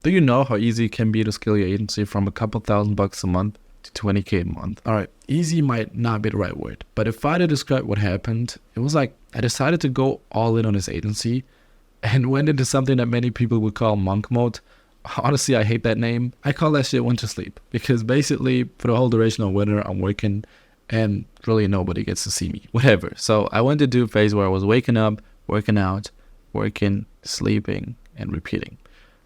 Do you know how easy it can be to scale your agency from a couple $1,000 a month to 20K a month? All right, easy might not be the right word, but if I had to describe what happened, it was like I decided to go all in on this agency and went into something that many people would call monk mode. Honestly, I hate that name. I call that shit winter sleep because basically for the whole duration of winter, I'm working and really nobody gets to see me, whatever. So I went to a phase where I was waking up, working out, working, sleeping, and repeating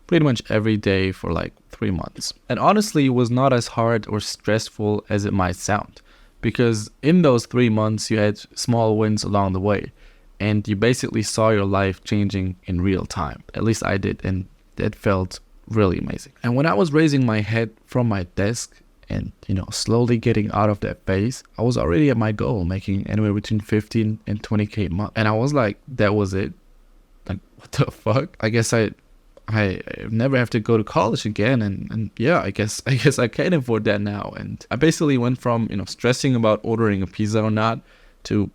pretty much every day for like 3 months. And honestly, it was not as hard or stressful as it might sound, because in those 3 months, you had small wins along the way, and you basically saw your life changing in real time. At least I did, and that felt really amazing. And when I was raising my head from my desk and, slowly getting out of that phase, I was already at my goal, making anywhere between 15 and 20K a month. And I was like, that was it. Like, what the fuck? I guess I never have to go to college again, and yeah, I guess I can afford that now. And I basically went from stressing about ordering a pizza or not to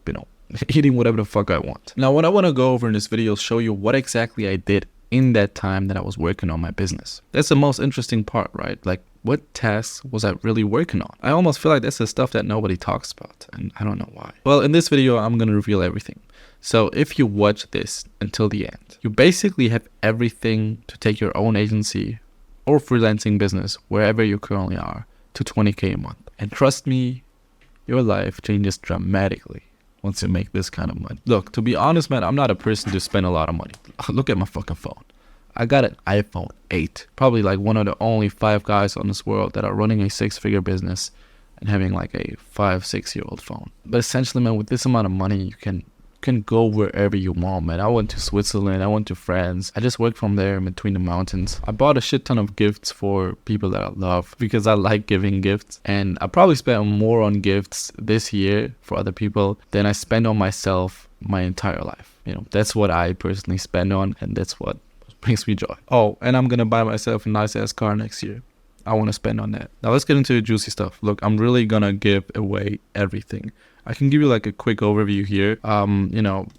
eating whatever the fuck I want. Now what I want to go over in this video is show you what exactly I did in that time that I was working on my business. That's the most interesting part, right? Like, what tasks was I really working on? I almost feel like that's the stuff that nobody talks about, and I don't know why. Well, in this video I'm gonna reveal everything. So if you watch this until the end, you basically have everything to take your own agency or freelancing business, wherever you currently are, to 20K a month. And trust me, your life changes dramatically once you make this kind of money. Look, to be honest, man, I'm not a person to spend a lot of money. Look at my fucking phone. I got an iPhone 8, probably like one of the only 5 guys on this world that are running a 6-figure business and having like a 5-6-year-old phone. But essentially, man, with this amount of money, you can go wherever you want, man. I went to Switzerland, I went to France. I just worked from there in between the mountains. I bought a shit ton of gifts for people that I love because I like giving gifts. And I probably spent more on gifts this year for other people than I spend on myself my entire life. That's what I personally spend on, and that's what brings me joy. Oh, and I'm gonna buy myself a nice ass car next year. I want to spend on that. Now let's get into the juicy stuff. Look, I'm really gonna give away everything. I can give you like a quick overview here.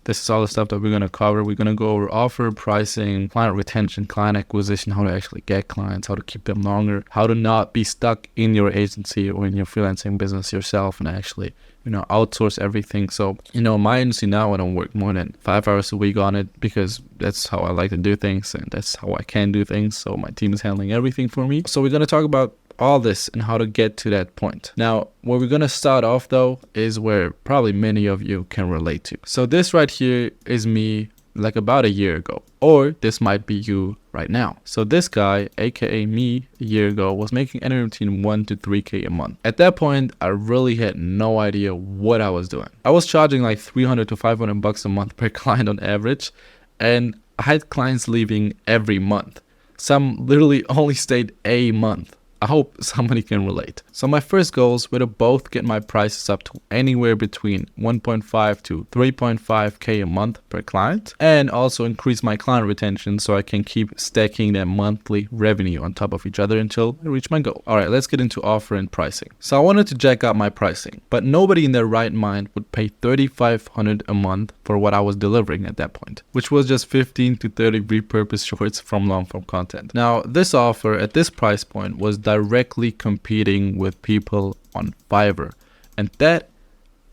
This is all the stuff that we're going to cover. We're going to go over offer, pricing, client retention, client acquisition, how to actually get clients, how to keep them longer, how to not be stuck in your agency or in your freelancing business yourself and actually, outsource everything. So, my agency now, I don't work more than 5 hours a week on it because that's how I like to do things and that's how I can do things. So my team is handling everything for me. So we're going to talk about all this and how to get to that point. Now, where we're gonna start off though is where probably many of you can relate to. So this right here is me like about a year ago, or this might be you right now. So this guy, aka me, a year ago was making anywhere between 1 to 3K a month. At that point, I really had no idea what I was doing. I was charging like 300 to 500 bucks a month per client on average, and I had clients leaving every month. Some literally only stayed a month. I hope somebody can relate. So my first goals were to both get my prices up to anywhere between 1.5 to 3.5K a month per client, and also increase my client retention so I can keep stacking that monthly revenue on top of each other until I reach my goal. All right, let's get into offer and pricing. So I wanted to jack up my pricing, but nobody in their right mind would pay $3,500 a month for what I was delivering at that point, which was just 15 to 30 repurposed shorts from long form content. Now, this offer at this price point was directly competing with people on Fiverr, and that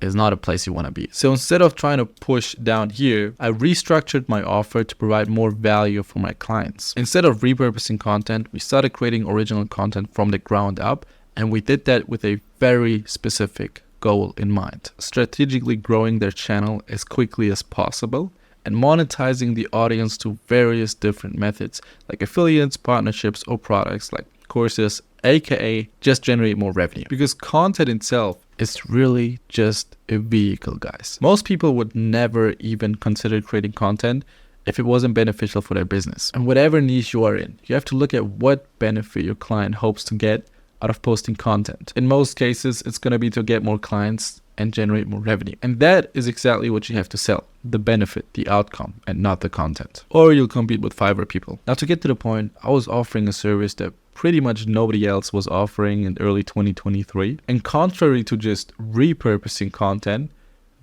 is not a place you want to be. So instead of trying to push down here, I restructured my offer to provide more value for my clients. Instead of repurposing content, we started creating original content from the ground up, and we did that with a very specific goal in mind: strategically growing their channel as quickly as possible and monetizing the audience to various different methods like affiliates, partnerships, or products like courses, aka just generate more revenue. Because content itself is really just a vehicle, guys. Most people would never even consider creating content if it wasn't beneficial for their business. And whatever niche you are in, you have to look at what benefit your client hopes to get out of posting content. In most cases, it's going to be to get more clients and generate more revenue. And that is exactly what you have to sell: the benefit, the outcome, and not the content. Or you'll compete with Fiverr people. Now, to get to the point, I was offering a service that pretty much nobody else was offering in early 2023. And contrary to just repurposing content,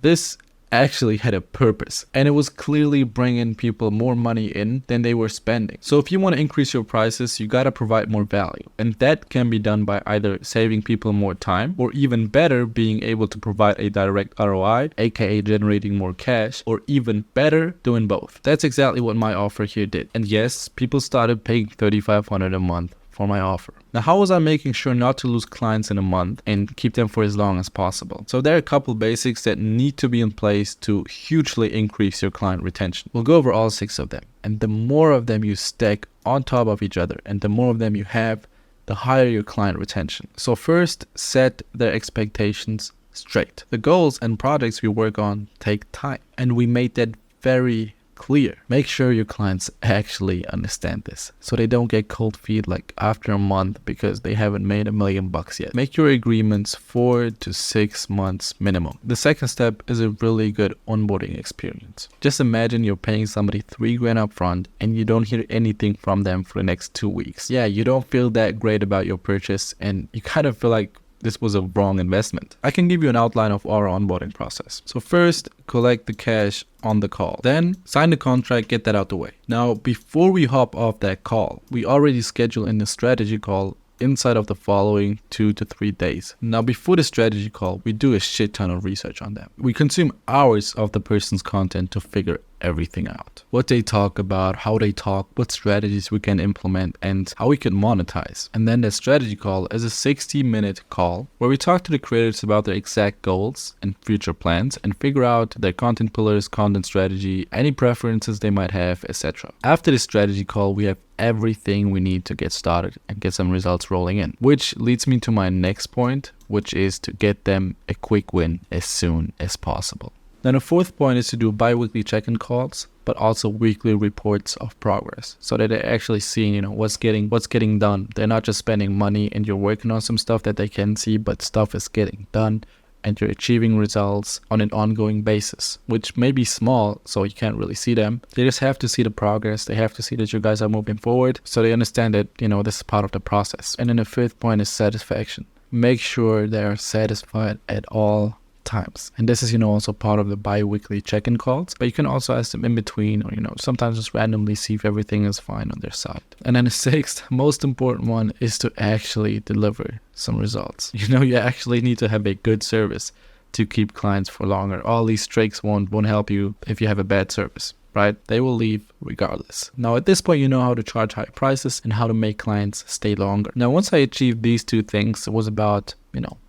this actually had a purpose, and it was clearly bringing people more money in than they were spending. So if you want to increase your prices, you gotta provide more value, and that can be done by either saving people more time, or even better, being able to provide a direct ROI, aka generating more cash, or even better, doing both. That's exactly what my offer here did. And yes, people started paying $3,500 a month for my offer. Now, how was I making sure not to lose clients in a month and keep them for as long as possible? So there are a couple basics that need to be in place to hugely increase your client retention. We'll go over all 6 of them. And the more of them you stack on top of each other, and the more of them you have, the higher your client retention. So first, set their expectations straight. The goals and projects we work on take time, and we made that very clear. Make sure your clients actually understand this, so they don't get cold feet like after a month because they haven't made $1 million yet. Make your agreements 4 to 6 months minimum. The second step is a really good onboarding experience. Just imagine you're paying somebody $3,000 up front and you don't hear anything from them for the next 2 weeks. Yeah, you don't feel that great about your purchase, and you kind of feel like this was a wrong investment. I can give you an outline of our onboarding process. So first, collect the cash on the call. Then sign the contract, get that out the way. Now, before we hop off that call, we already schedule in the strategy call inside of the following 2 to 3 days. Now, before the strategy call, we do a shit ton of research on them. We consume hours of the person's content to figure everything out. What they talk about, how they talk, what strategies we can implement, and how we can monetize. And then the strategy call is a 60-minute call where we talk to the creators about their exact goals and future plans and figure out their content pillars, content strategy, any preferences they might have, etc. After the strategy call, we have everything we need to get started and get some results rolling in. Which leads me to my next point, which is to get them a quick win as soon as possible. Then the fourth point is to do bi-weekly check-in calls, but also weekly reports of progress, so that they're actually seeing, what's getting done. They're not just spending money and you're working on some stuff that they can see, but stuff is getting done and you're achieving results on an ongoing basis, which may be small, so you can't really see them. They just have to see the progress. They have to see that you guys are moving forward, so they understand that, this is part of the process. And then the fifth point is satisfaction. Make sure they are satisfied at all times. And this is, also part of the bi-weekly check-in calls, but you can also ask them in between, or, sometimes just randomly see if everything is fine on their side. And then the sixth, most important one, is to actually deliver some results. You actually need to have a good service to keep clients for longer. All these tricks won't help you if you have a bad service, right? They will leave regardless. Now, at this point, you know how to charge high prices and how to make clients stay longer. Now, once I achieved these 2 things, it was about,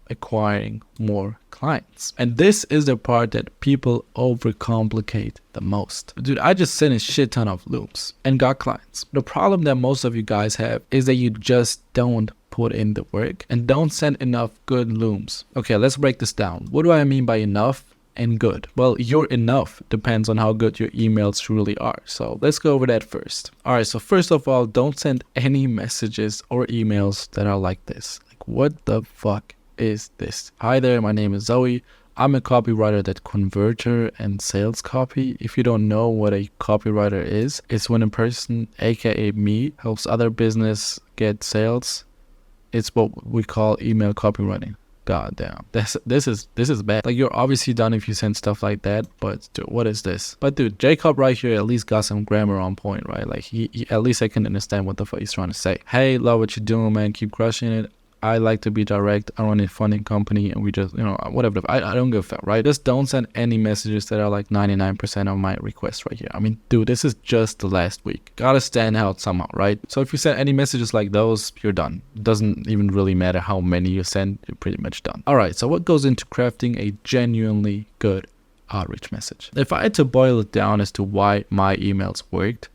acquiring more clients. And this is the part that people overcomplicate the most. Dude, I just sent a shit ton of looms and got clients. The problem that most of you guys have is that you just don't put in the work and don't send enough good looms. Okay, let's break this down. What do I mean by enough and good? Well, your enough depends on how good your emails truly are. So let's go over that first. All right, so first of all, don't send any messages or emails that are like this. Like, what the fuck is this? Hi there, my name is Zoe. I'm a copywriter at Converter and Sales Copy. If you don't know what a copywriter is, it's when a person, aka me, helps other business get sales. It's what we call email copywriting. God damn, this is bad. Like, you're obviously done if you send stuff like that, but dude, what is this? But dude, Jacob right here at least got some grammar on point, right? Like, he at least I can understand what the fuck he's trying to say. Hey, love what you're doing, man. Keep crushing it. I like to be direct. I run a funding company and we just, whatever. I don't give a fuck, right? Just don't send any messages that are like 99% of my requests right here. I mean, dude, this is just the last week. Gotta stand out somehow, right? So if you send any messages like those, you're done. It doesn't even really matter how many you send. You're pretty much done. All right, so what goes into crafting a genuinely good outreach message? If I had to boil it down as to why my emails worked,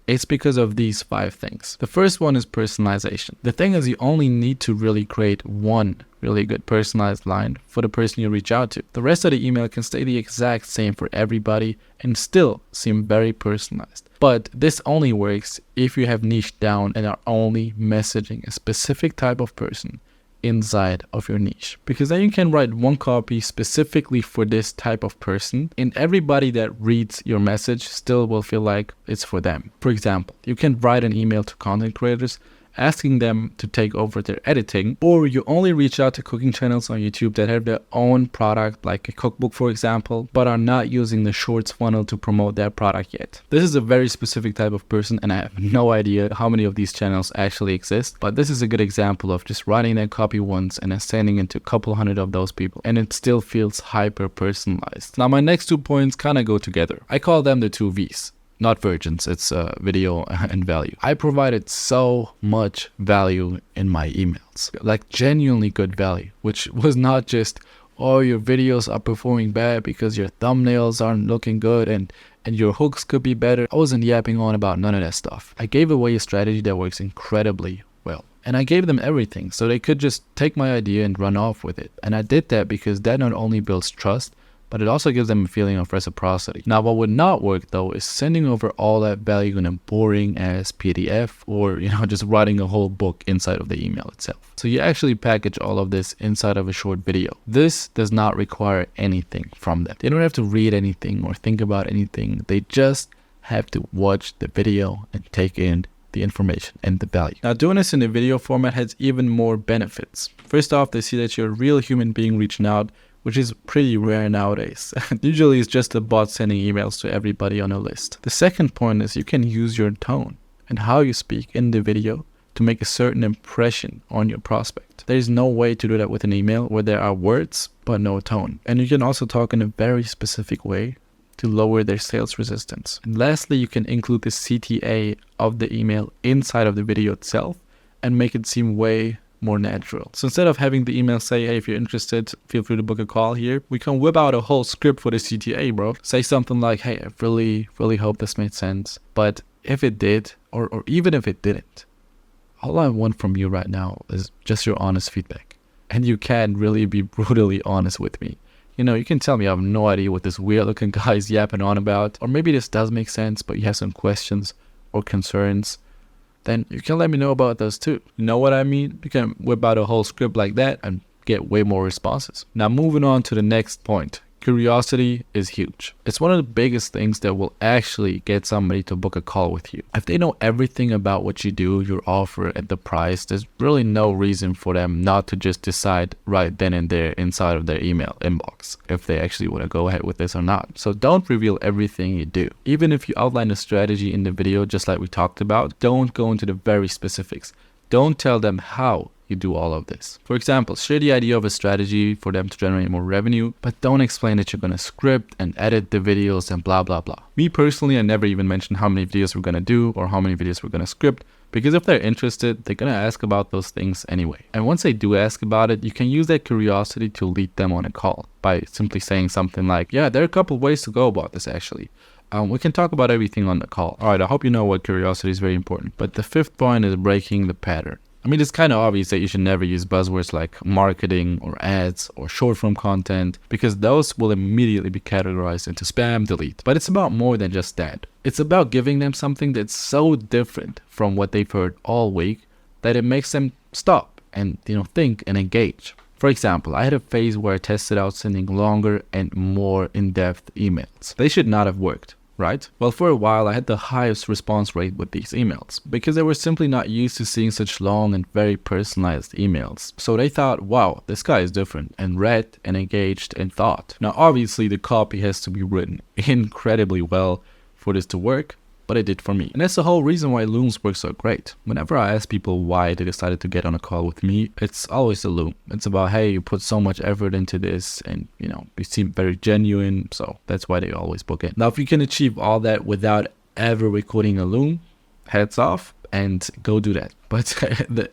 it's because of these 5 things. The first one is personalization. The thing is, you only need to really create one really good personalized line for the person you reach out to. The rest of the email can stay the exact same for everybody and still seem very personalized. But this only works if you have niched down and are only messaging a specific type of person inside of your niche, because then you can write one copy specifically for this type of person and everybody that reads your message still will feel like it's for them. For example, you can write an email to content creators asking them to take over their editing, or you only reach out to cooking channels on YouTube that have their own product, like a cookbook for example, but are not using the shorts funnel to promote their product yet. This is a very specific type of person, and I have no idea how many of these channels actually exist, but this is a good example of just writing that copy once and then sending it to a couple hundred of those people, and it still feels hyper personalized. Now my next 2 points kind of go together. I call them the 2 V's. Not virgins, it's video and value. I provided so much value in my emails, like genuinely good value, which was not just, oh, your videos are performing bad because your thumbnails aren't looking good and your hooks could be better. I wasn't yapping on about none of that stuff. I gave away a strategy that works incredibly well. And I gave them everything so they could just take my idea and run off with it. And I did that because that not only builds trust, but it also gives them a feeling of reciprocity. Now, what would not work though is sending over all that value in a boring ass PDF or, just writing a whole book inside of the email itself. So you actually package all of this inside of a short video. This does not require anything from them. They don't have to read anything or think about anything. They just have to watch the video and take in the information and the value. Now, doing this in a video format has even more benefits. First off, they see that you're a real human being reaching out, which is pretty rare nowadays. Usually it's just a bot sending emails to everybody on a list. The second point is you can use your tone and how you speak in the video to make a certain impression on your prospect. There is no way to do that with an email where there are words but no tone. And you can also talk in a very specific way to lower their sales resistance. And lastly, you can include the CTA of the email inside of the video itself and make it seem way more natural. So instead of having the email say, hey, if you're interested, feel free to book a call here, we can whip out a whole script for the CTA, bro. Say something like, hey, I really hope this made sense. But if it did, or even if it didn't, all I want from you right now is just your honest feedback. And you can really be brutally honest with me. You can tell me I have no idea what this weird looking guy is yapping on about, or maybe this does make sense, but you have some questions or concerns. Then you can let me know about those too. You know what I mean? You can whip out a whole script like that and get way more responses. Now moving on to the next point. Curiosity is huge. It's one of the biggest things that will actually get somebody to book a call with you. If they know everything about what you do, your offer, and the price, there's really no reason for them not to just decide right then and there inside of their email inbox if they actually want to go ahead with this or not. So don't reveal everything you do. Even if you outline a strategy in the video, just like we talked about, don't go into the very specifics. Don't tell them how you do all of this. For example, share the idea of a strategy for them to generate more revenue, but don't explain that you're going to script and edit the videos and blah, blah, blah. Me personally, I never even mentioned how many videos we're going to do or how many videos we're going to script, because if they're interested, they're going to ask about those things anyway. And once they do ask about it, you can use that curiosity to lead them on a call by simply saying something like, yeah, there are a couple of ways to go about this actually. We can talk about everything on the call. All right, I hope you know what curiosity is very important. But the fifth point is breaking the pattern. I mean, it's kind of obvious that you should never use buzzwords like marketing or ads or short form content, because those will immediately be categorized into spam, delete. But it's about more than just that. It's about giving them something that's so different from what they've heard all week that it makes them stop and, think and engage. For example, I had a phase where I tested out sending longer and more in-depth emails. They should not have worked. Right? Well, for a while, I had the highest response rate with these emails because they were simply not used to seeing such long and very personalized emails. So they thought, wow, this guy is different, and read and engaged and thought. Now, obviously, the copy has to be written incredibly well for this to work, but it did for me. And that's the whole reason why Looms work so great. Whenever I ask people why they decided to get on a call with me, it's always a Loom. It's about, hey, you put so much effort into this and, you seem very genuine. So that's why they always book it. Now, if you can achieve all that without ever recording a Loom, heads off and go do that. But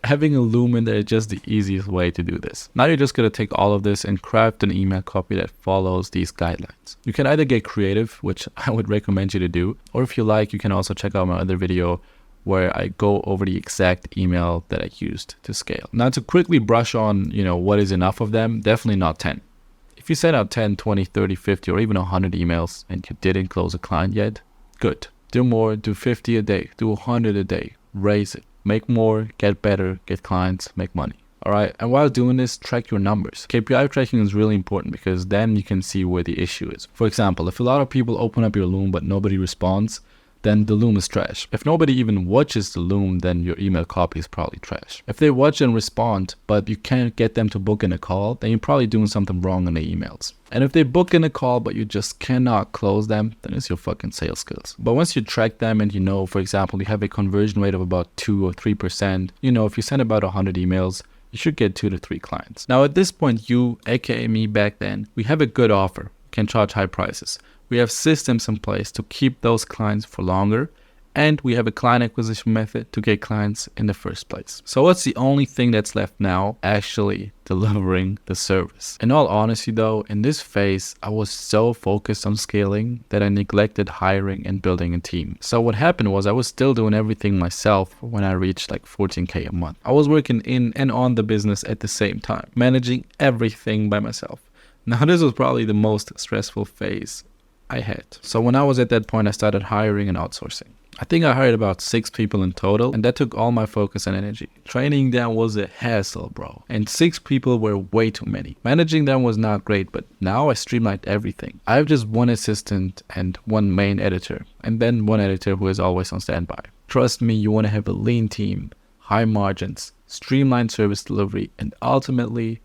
having a Loom in there is just the easiest way to do this. Now you're just going to take all of this and craft an email copy that follows these guidelines. You can either get creative, which I would recommend you to do, or if you like, you can also check out my other video where I go over the exact email that I used to scale. Now to quickly brush on, what is enough of them, definitely not 10. If you send out 10, 20, 30, 50, or even 100 emails and you didn't close a client yet, good. Do more, do 50 a day, do 100 a day, raise it. Make more, get better, get clients, make money. All right. And while doing this, track your numbers. KPI tracking is really important because then you can see where the issue is. For example, if a lot of people open up your Loom but nobody responds, then the Loom is trash. If nobody even watches the Loom, then your email copy is probably trash. If they watch and respond, but you can't get them to book in a call, then you're probably doing something wrong in the emails. And if they book in a call, but you just cannot close them, then it's your fucking sales skills. But once you track them and you know, for example, you have a conversion rate of about 2 or 3%, you know, if you send about 100 emails, you should get 2 to 3 clients. Now at this point, you, aka me back then, we have a good offer, can charge high prices. We have systems in place to keep those clients for longer, and we have a client acquisition method to get clients in the first place. So what's the only thing that's left now? Actually delivering the service. In all honesty though, in this phase, I was so focused on scaling that I neglected hiring and building a team. So what happened was I was still doing everything myself when I reached like 14K a month. I was working in and on the business at the same time, managing everything by myself. Now this was probably the most stressful phase I had. So when I was at that point, I started hiring and outsourcing. I think I hired about 6 people in total, and that took all my focus and energy. Training them was a hassle, bro. And 6 people were way too many. Managing them was not great, but now I streamlined everything. I have just 1 assistant and 1 main editor, and then 1 editor who is always on standby. Trust me, you want to have a lean team, high margins, streamlined service delivery, and ultimately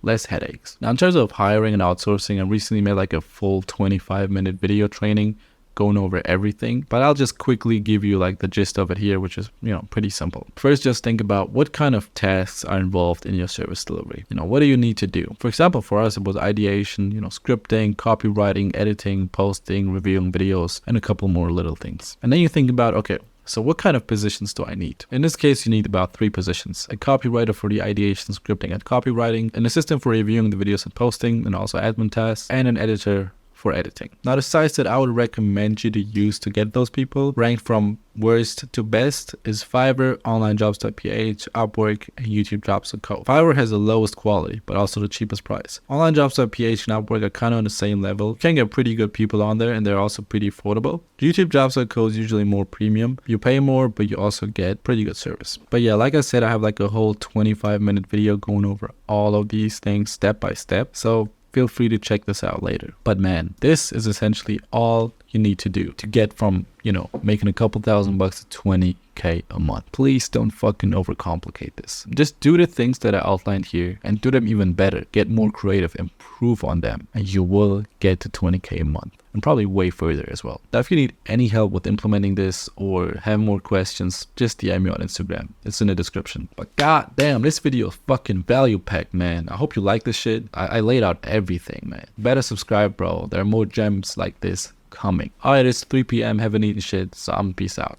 less headaches. Now in terms of hiring and outsourcing, I recently made like a full 25-minute video training going over everything, but I'll just quickly give you like the gist of it here, which is, you know, pretty simple. First, just think about what kind of tasks are involved in your service delivery. You know, what do you need to do? For example, for us, it was ideation, you know, scripting, copywriting, editing, posting, reviewing videos, and a couple more little things. And then you think about, okay, so what kind of positions do I need? In this case, you need about 3 positions. A copywriter for the ideation, scripting, and copywriting, an assistant for reviewing the videos and posting, and also admin tasks, and an editor for editing. Now the sites that I would recommend you to use to get those people, ranked from worst to best, is Fiverr, OnlineJobs.ph, Upwork, and YouTubeJobs.co. Fiverr has the lowest quality, but also the cheapest price. OnlineJobs.ph and Upwork are kind of on the same level. You can get pretty good people on there, and they're also pretty affordable. YouTubeJobs.co is usually more premium. You pay more, but you also get pretty good service. But yeah, like I said, I have like a whole 25-minute video going over all of these things step by step. So feel free to check this out later. But man, this is essentially all you need to do to get from, you know, making a couple $1,000 to 20K a month. Please don't fucking overcomplicate this. Just do the things that I outlined here and do them even better. Get more creative, improve on them, and you will get to 20K a month. And probably way further as well. Now, if you need any help with implementing this or have more questions, just DM me on Instagram. It's in the description. But god damn, this video is fucking value packed, man. I hope you like this shit. I laid out everything, man. Better subscribe, bro. There are more gems like this coming. Alright, it's 3 p.m. Haven't eaten shit, so I'm peace out.